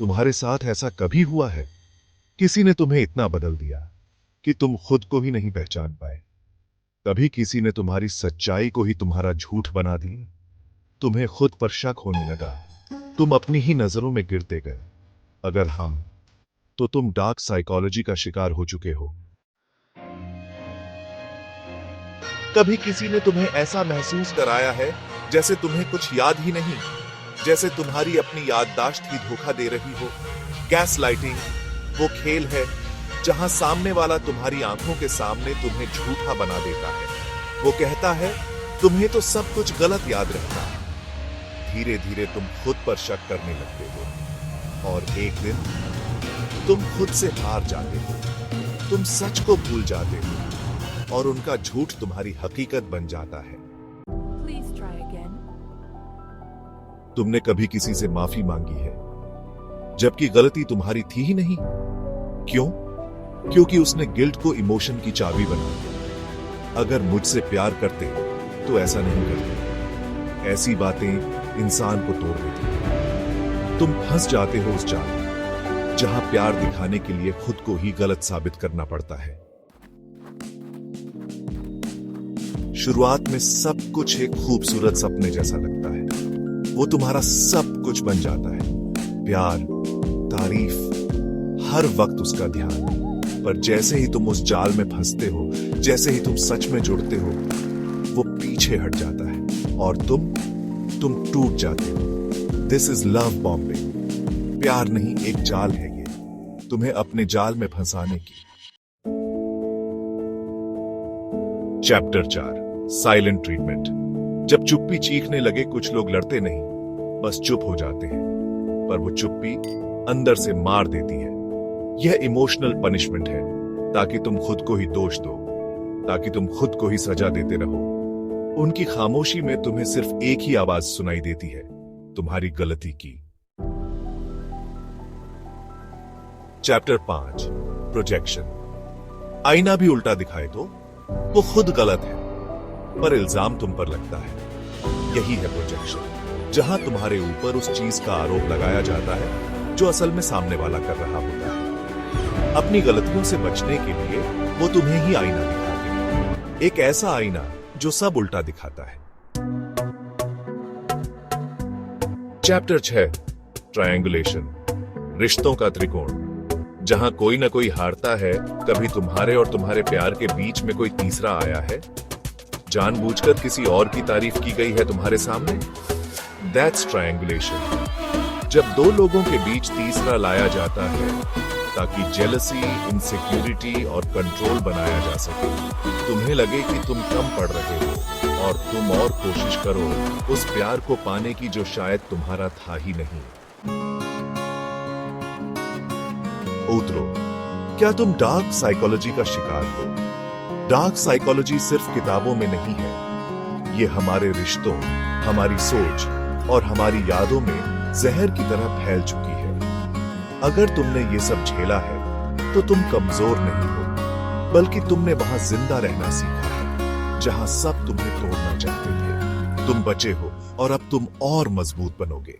तुम्हारे साथ ऐसा कभी हुआ है? किसी ने तुम्हें इतना बदल दिया कि तुम खुद को ही नहीं पहचान पाए। कभी किसी ने तुम्हारी सच्चाई को ही तुम्हारा झूठ बना दिया। तुम्हें खुद पर शक होने लगा। तुम अपनी ही नजरों में गिरते गए। अगर हाँ, तो तुम डार्क साइकोलॉजी का शिकार हो चुके हो। कभी किसी ने तुम्हें ऐसा महसूस कराया है जैसे तुम्हें कुछ याद ही नहीं, जैसे तुम्हारी अपनी याददाश्त ही धोखा दे रही हो। गैस लाइटिंग वो खेल है जहां सामने वाला तुम्हारी आंखों के सामने तुम्हें झूठा बना देता है। वो कहता है तुम्हें तो सब कुछ गलत याद रहता है। धीरे धीरे तुम खुद पर शक करने लगते हो और एक दिन तुम खुद से हार जाते हो। तुम सच को भूल जाते हो और उनका झूठ तुम्हारी हकीकत बन जाता है। Please try again. तुमने कभी किसी से माफी मांगी है जबकि गलती तुम्हारी थी ही नहीं? क्यों? क्योंकि उसने गिल्ट को इमोशन की चाबी बना दिया। अगर मुझसे प्यार करते तो ऐसा नहीं करते। ऐसी बातें इंसान को तोड़ देती हैं। तुम फंस जाते हो उस जाल में जहां प्यार दिखाने के लिए खुद को ही गलत साबित करना पड़ता है। शुरुआत में सब कुछ एक खूबसूरत सपने जैसा लगता है। वो तुम्हारा सब कुछ बन जाता है, प्यार, तारीफ, हर वक्त उसका ध्यान। पर जैसे ही तुम उस जाल में फंसते हो, जैसे ही तुम सच में जुड़ते हो, वो पीछे हट जाता है और तुम टूट जाते हो। This is love bombing. प्यार नहीं, एक जाल है ये, तुम्हें अपने जाल में फंसाने की। Chapter 4, silent treatment. जब चुप्पी चीखने लगे, कुछ लोग लड़ते नहीं, बस चुप हो जाते हैं। पर वो चुप्पी अंदर से मार देती है। यह इमोशनल पनिशमेंट है ताकि तुम खुद को ही दोष दो, ताकि तुम खुद को ही सजा देते रहो। उनकी खामोशी में तुम्हें सिर्फ एक ही आवाज सुनाई देती है, तुम्हारी गलती की। Chapter 5, projection. आईना भी उल्टा दिखाए तो वो खुद गलत है, पर इल्जाम तुम पर लगता है। यही है प्रोजेक्शन, जहां तुम्हारे ऊपर उस चीज का आरोप लगाया जाता है जो असल में सामने वाला कर रहा होता है। अपनी गलतियों से बचने के लिए वो तुम्हें ही आईना दिखाते हैं, एक ऐसा आईना जो सब उल्टा दिखाता है। Chapter 6, triangulation. रिश्तों का त्रिकोण, जहां कोई ना कोई हारता है। कभी तुम्हारे और तुम्हारे प्यार के बीच में कोई तीसरा आया है। जानबूझकर किसी और की तारीफ की गई है तुम्हारे सामने। That's triangulation. जब दो लोगों के बीच तीसरा लाया जाता है ताकि जेलसी, इनसिक्योरिटी और कंट्रोल बनाया जा सके। तुम्हें लगे कि तुम कम पड़ रहे हो और तुम और कोशिश करो उस प्यार को पाने की जो शायद तुम्हारा था ही नहीं। उतरो, क्या तुम डार्क साइकोलॉजी का शिकार हो? डार्क साइकोलॉजी सिर्फ किताबों में नहीं है, ये हमारे रिश्तों, हमारी सोच और हमारी यादों में जहर की तरह फैल चुकी है। अगर तुमने ये सब झेला है तो तुम कमजोर नहीं हो, बल्कि तुमने वहां जिंदा रहना सीखा है जहां सब तुम्हें तोड़ना चाहते थे। तुम बचे हो और अब तुम और मजबूत बनोगे।